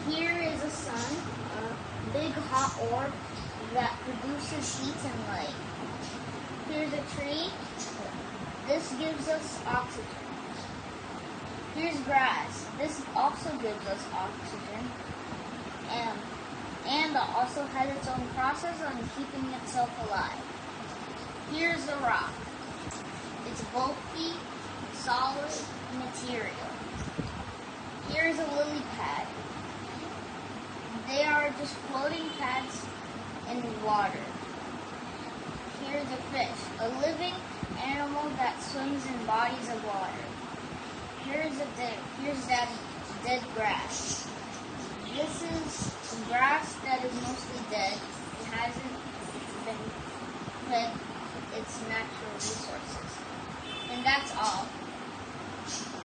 Here is a sun, a big hot orb that produces heat and light. Here's a tree. This gives us oxygen. Here's grass. This also gives us oxygen. And also has its own process on keeping itself alive. Here's a rock. It's bulky, solid material. Here's a lily pad. They are just floating pads in water. Here's a fish, a living animal that swims in bodies of water. Here's dead grass. This is grass that is mostly dead. It hasn't been fed its natural resources. And that's all.